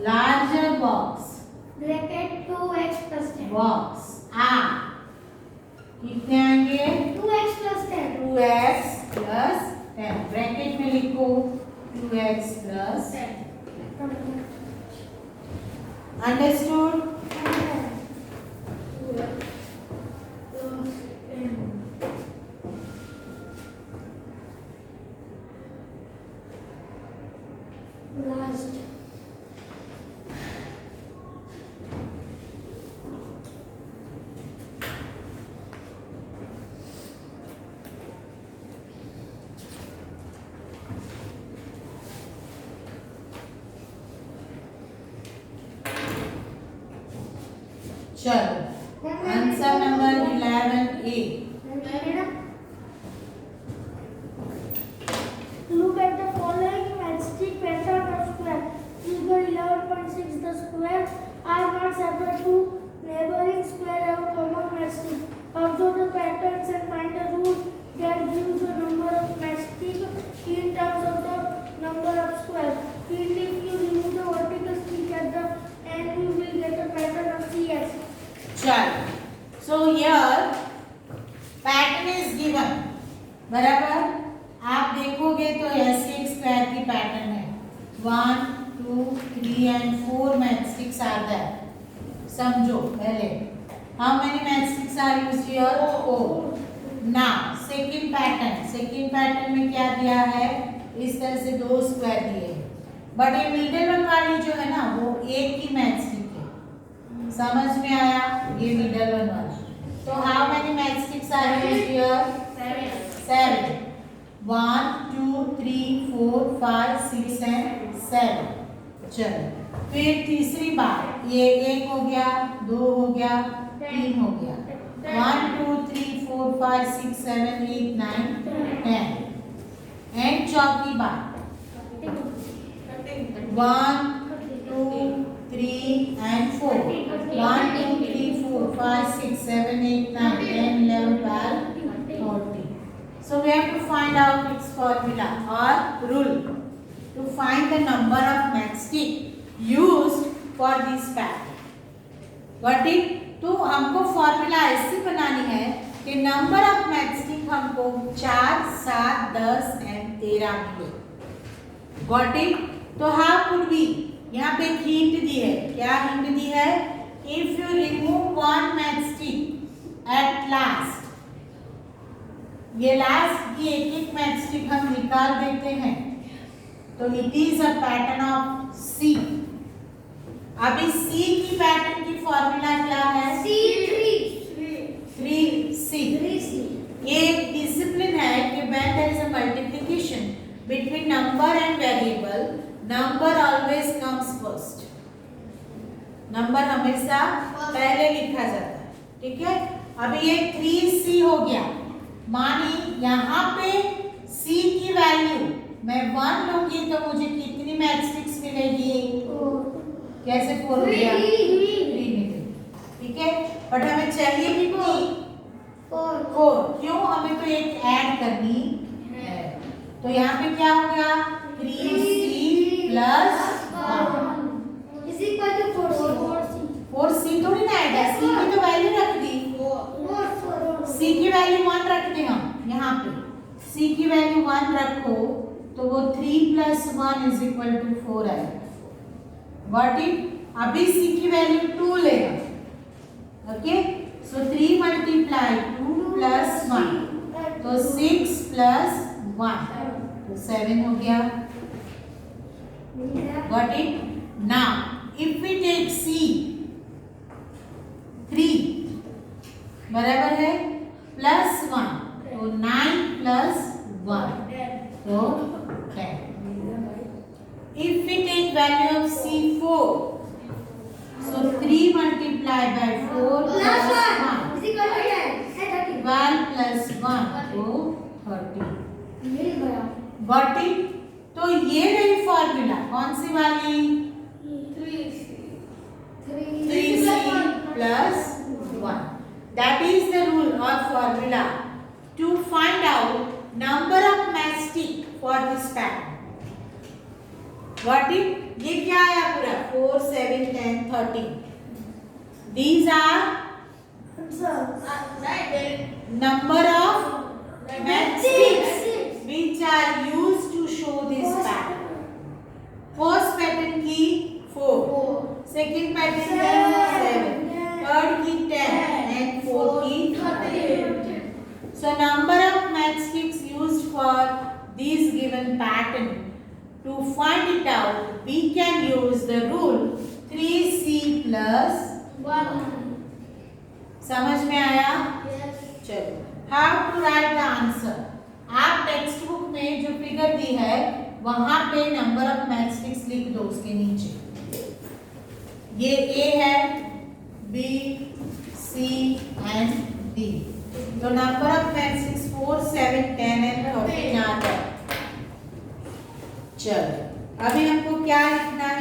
larger box bracket 2x plus 10 box are कितने आएंगे? 2x plus 10 2x plus 10। Bracket में लिखो 2x plus 10। Understood? Last चलो answer number 11A। Look at the following matchstick pattern of square. Figure 11.6. The squares are not separate. Two neighboring squares have a common matchstick. Observe the patterns and find the rule that gives the number of matchstick in terms of the number of squares. If you remove the vertical stick at the end, you will get a pattern of CS. चलो so here pattern is given बराबर। आप देखोगे तो ऐसे एक square की pattern है। 1 2 3 and 4 matchsticks are there. समझो पहले how many matchsticks are used here? 4। Now second pattern में क्या दिया है? इस तरह से 2 स्क्वायर दिए हैं, बट ये मिडिल वन वाली जो है ना वो एक ही मैचस्टिक है। समझ में आया? ये मिडल वन वाला। तो how many matchsticks are used here? 7। 1 2 3 4 5 6 and 7। चलो फिर तीसरी बार ये 1 हो गया, 2 हो गया, 3 हो गया। 1 2 3 4 5 6 7 8 9 10 एंड चौथी बार 1 2 3 and 4। 1 2 3 4 5 6 7 8 9 10 11 12 13। So we have to find out its formula or rule to find the number of matchstick used for this pattern. Got it? तो हमको फॉर्मूला ऐसी बनानी है कि नंबर ऑफ मैचस्टिक हमको 4 7 10 एंड 13 मिले। Got it? तो हाउ कुड बी, यहाँ पे एक हिंट दी है। क्या हिंट दी है? If you remove one matchstick at last, ये लास्ट की एक एक मैचस्टिक हम निकाल देते हैं तो it is a pattern of C. अभी सी की पैटर्न की फॉर्मूला क्या है? Three C. ये एक डिसिप्लिन है कि when there is a multiplication between number and variable, number always comes first. Number हमेशा पहले लिखा जाता है, ठीक है? अभी ये 3c हो गया। मानी यहाँ पे c की वैल्यू मैं 1 लूंगी तो मुझे कितनी मैचस्टिक्स मिलेगी? कैसे 4 हो गया? 3 मिलेगी, ठीक है? बट हमें चाहिए कितनी? 4। क्यों? हमें तो एक ऐड करनी है। तो यहाँ पे क्या हो गया? 3c plus 1 is equal to 4c. 4c थोड़ी ना आएगा, c की तो वैल्यू रख दी। c की वैल्यू 1 रखते हम यहाँ पे। c की वैल्यू 1 रखो तो वो 3 plus 1 is equal to 4 आएगा। Got it? अभी c की वैल्यू 2 लेगा। ओके, सो 3 multiply 2 plus 1 तो 6 plus 1 तो 7 हो गया। Got it? Now if we take c 3 बराबर है +1 तो 9 + 1 तो 10. If we take value of C4, so 3 multiplied by 4 plus 1, 12 plus 1 तो 30. Got it? तो ये रही फॉर्मूला कौन सी वाली 3C plus 1. That is the rule or formula to find out number of matchstick for this pattern. Got it? ये क्या आया पूरा 4, 7, 10, 13. These are number of matchsticks which are used to show this pattern. First pattern की 4, second pattern की 7, third की 10 and fourth की 13. So number of matchsticks used for this given pattern. To find it out, we can use the rule 3C plus 1. समझ में आया? चलो. How to write the answer? आप text book में जो फिगर दी है वहां पे नंबर ऑफ मैचस्टिक्स लिख दो उसके नीचे. ये A है, B, C and D. तो नंबर ऑफ मैचस्टिक्स 4, 7, 10 and 13 आ गए. चलो अभी हमको क्या लिखना है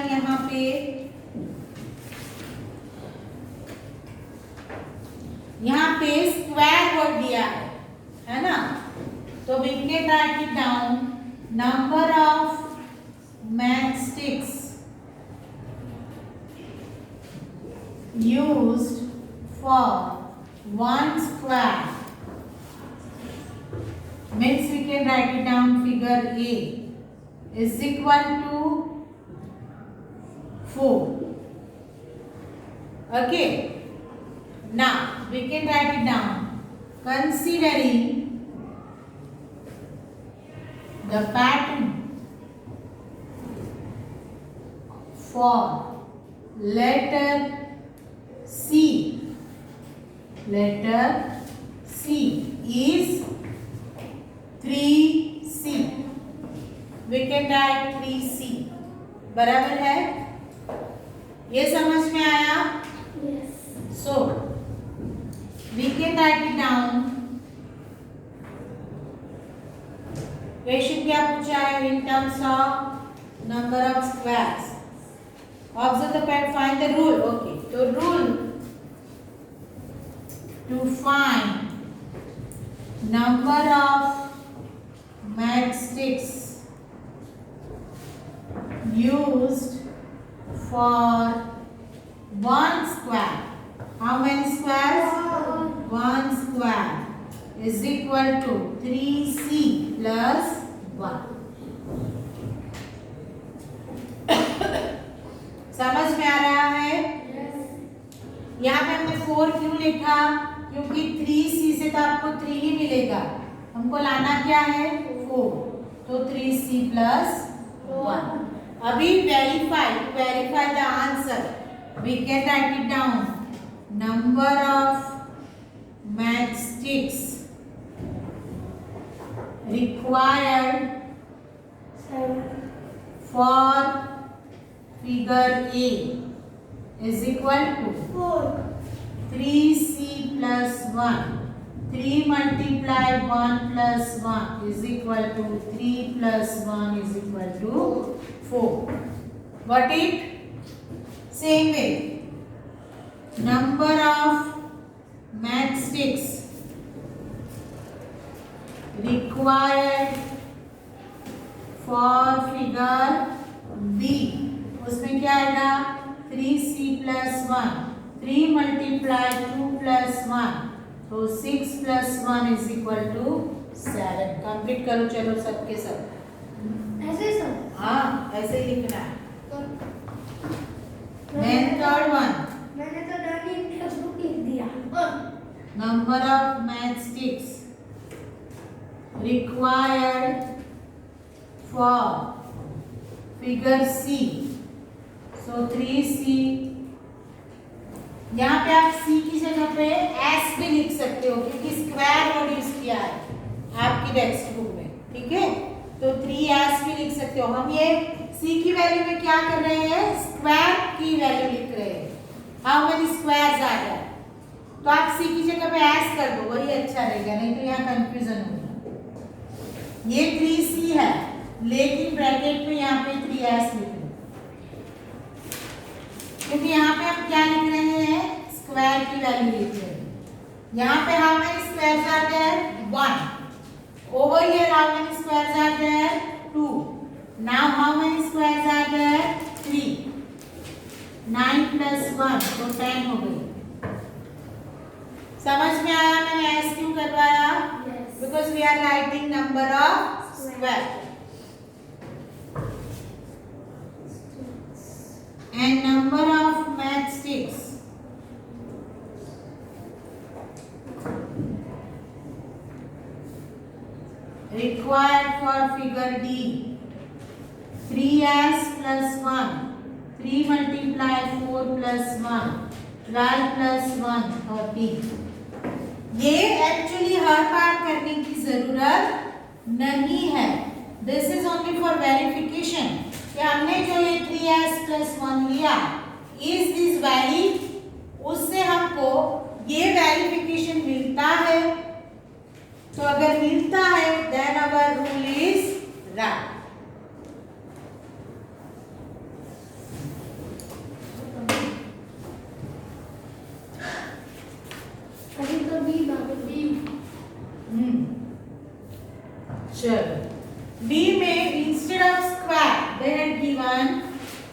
यहाँ पे स्क्वायर वर्ड दिया है ना. तो we can write it down number of matchsticks used for one square means we can write it down figure A is equal to 4. Okay. Now we can write it down considering the pattern for letter C. Letter C is 3C. We can write 3C. बराबर है? ये समझ में आया? So we can write it down. Question क्या पूछा है in terms of number of squares. Observe the pattern. Find the rule. Okay. So rule to find number of matchsticks used for one square. How many squares? One square is equal to 3C plus 1. समझ में आ रहा है? यहाँ पे हमने 4 क्यों लिखा? क्योंकि 3C से तो आपको 3 ही मिलेगा. हमको लाना क्या है? 4. तो 3C plus 1. अभी verify the answer. We can write it down. Number of matchsticks required for figure A is equal to 3C plus 1. 3 multiplied 1 plus 1 is equal to 3 plus 1 is equal to 4. Got it? Same way, number of matchsticks required for figure B. उसमें क्या आएगा? 3C plus 1. 3 multiplied 2 plus 1. तो 6 plus 1 is equal to 7. Complete करो चलो सबके सब. ऐसे सब. हाँ ऐसे ही लिखना है. Then third one. मैंने तो डाली टेक्स्ट लिख दिया. Number of matchsticks required for figure C. So 3C यहाँ पे आप c की जगह पे s भी लिख सकते हो क्योंकि स्क्वायर वर्ड यूज किया है आपकी टेक्स्ट बुक में, ठीक है। तो 3s भी लिख सकते हो। हम ये c की वैल्यू में क्या कर रहे हैं, स्क्वायर की वैल्यू लिख रहे हैं, हाउ मेनी स्क्वायर्स आ गया। तो आप c की जगह पे s कर दो, वही अच्छा रहेगा, नहीं तो यहाँ कंफ्यूजन होगा। ये 3c है लेकिन ब्रैकेट में यहाँ पे 3s लिख रहे, क्योंकि यहाँ पे हम क्या लिख रहे हैं, स्क्वायर की वैल्यू लिख रहे हैं। यहाँ पे how many squares are there, 1। Over here how many squares are there, 2। Now how many squares are there, 3। 9 + 1 तो 10 हो गई। समझ में आया मैंने ऐसे क्यों करवाया, because we are writing number of square and number of matchsticks required for figure D. 3s plus 1, 3 multiply 4 plus 1, 12 plus 1, 13। ये एक्चुअली हर बार करने की जरूरत नहीं है, this is only for verification कि हमने जो ये 3s plus 1 लिया, इज दिस वैलिड, उससे हमको ये वेरिफिकेशन मिलता है। तो अगर मिलता है then our rule is right. चलो बी में instead of square they had given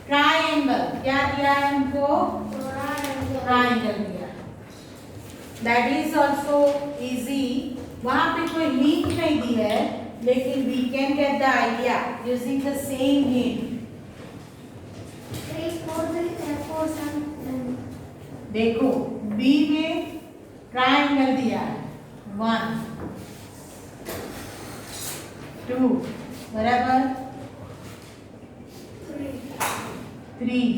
triangle. क्या दिया है हमको, ट्रायंगल दिया। That is also easy. वहां पे कोई लिंक नहीं दी है लेकिन we can get the idea using the same hint. देखो बी में ट्रायंगल दिया है, 1 2 बराबर 3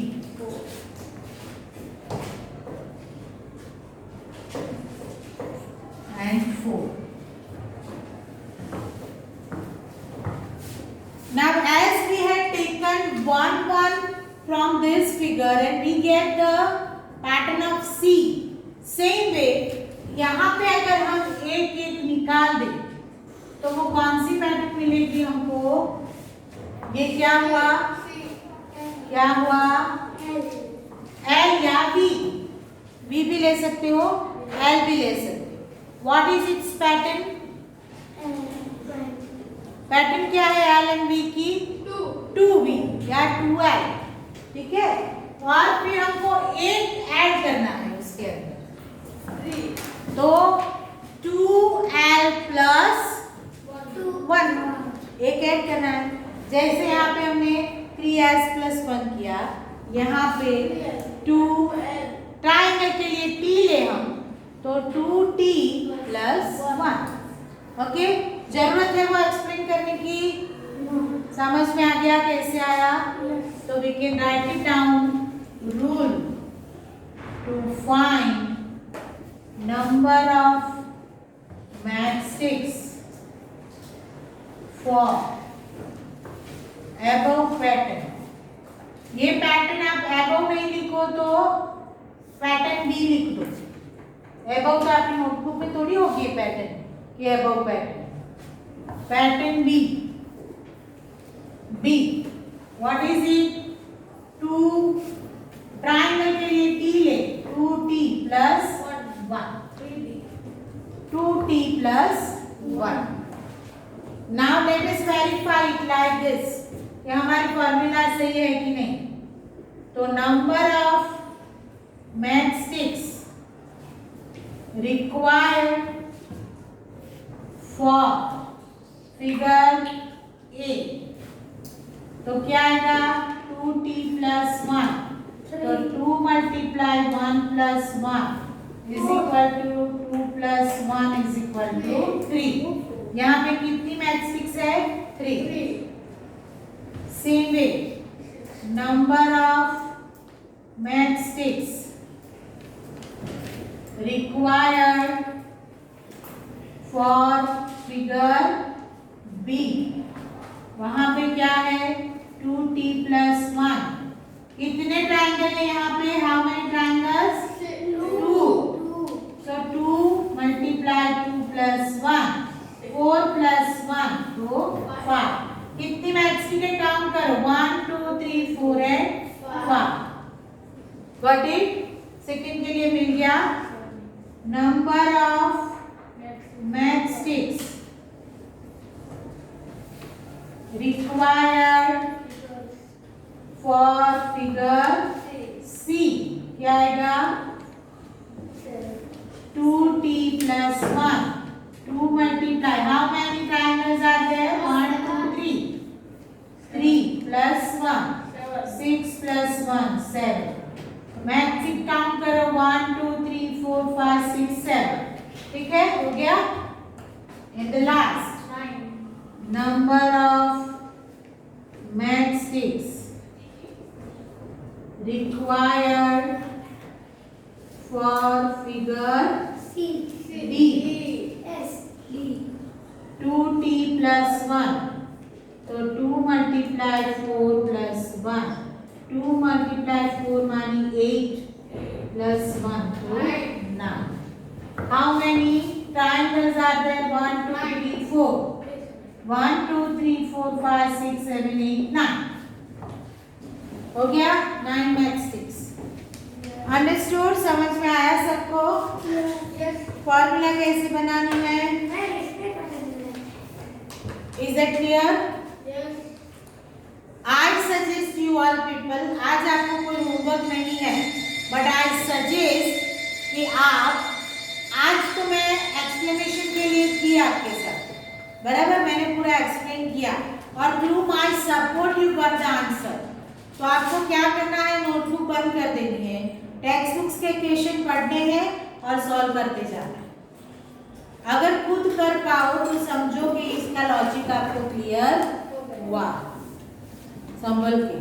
and 4. Now as we had taken 1 1 from this figure and we get the pattern of C, same way यहाँ पे अगर हम एक एक निकाल दें तो वो कौन सी पैटर्न मिलेगी हमको, ये क्या हुआ, क्या हुआ, L या V, V भी ले सकते हो, L भी ले सकते हो। What is its pattern? Pattern क्या है L and V की, 2V या 2L, ठीक है। और फिर हमको एक ऐड करना है उसके अंदर, तो 2L plus 1 एक ऐड करना है। जैसे यहाँ पे हमने 3s plus 1 किया, यहाँ पे 2 ट्राइंगल के लिए t ले हम, तो 2t plus 1। ओके, जरूरत है वो एक्सप्लेन करने की, समझ में आ गया कैसे आया। तो we can write it down, rule to find number of matchsticks for above pattern। ये पैटर्न आप above नहीं लिखो तो पैटर्न B लिख दो। above तो आपकी नोटबुक में थोड़ी होगी ये पैटर्न कि above pattern, pattern B। B what is it, 2 triangle के लिए T ले, 2T plus 1, 2T plus 1। Now let us verify it like this, ये हमारी फॉर्मूला सही है कि नहीं। तो number of matchsticks required for figure A, तो क्या आएगा, 2T plus 1, तो 2 multiply 1 plus 1 is equal to 2 plus 1 is equal to 3। यहाँ पे कितनी मैट्रिक्स है, 3। Same way number of matrix required for figure B, वहां पे क्या है 2t plus 1। कितने ट्राइंगल है यहाँ पे? How many triangles? 2। So 2 multiply 2 plus 1, 4 plus 1 तो 5। कितनी मैथ्स की काउंट करो 1 2 3 4 एंड 5। Got it? सेकंड के लिए मिल गया। Number of matchsticks required for figure C क्या आएगा? 2t plus 1, 2 multiply, how many triangles are there? 1 2 3, 3 plus 1, 6 plus 1 7। Maths count करो 1 2 3 4 5 6 7। ठीक है, हो गया। In the last number of matchsticks required for figure C. B, S. D. 2t plus 1, तो 2 multiply 4 plus 1, 2 multiply 4 मानी 8 plus 1 तो 9। How many triangles are there? 1 2 3 4, 1 2 3 4 5 6 7 8 9। हो गया 9 मैथस्टिक्स। अंडरस्टूड? समझ में आया सबको? फॉर्मूला कैसे बनानी है? Is it clear? I suggest you all people, आज आपको कोई होमवर्क नहीं है, बट आई सजेस्ट कि आप आज तो मैं एक्सप्लेनेशन के लिए थी आपके साथ, बराबर? मैंने पूरा एक्सप्लेन किया और through my support you got the answer. तो आपको क्या करना है? नोटबुक बंद कर देनी है, टेक्स्ट बुक्स के क्वेश्चन पढ़ने हैं और सॉल्व करते जाना है। अगर खुद कर पाओ तो समझो कि इसका लॉजिक आपको क्लियर हुआ। संभल के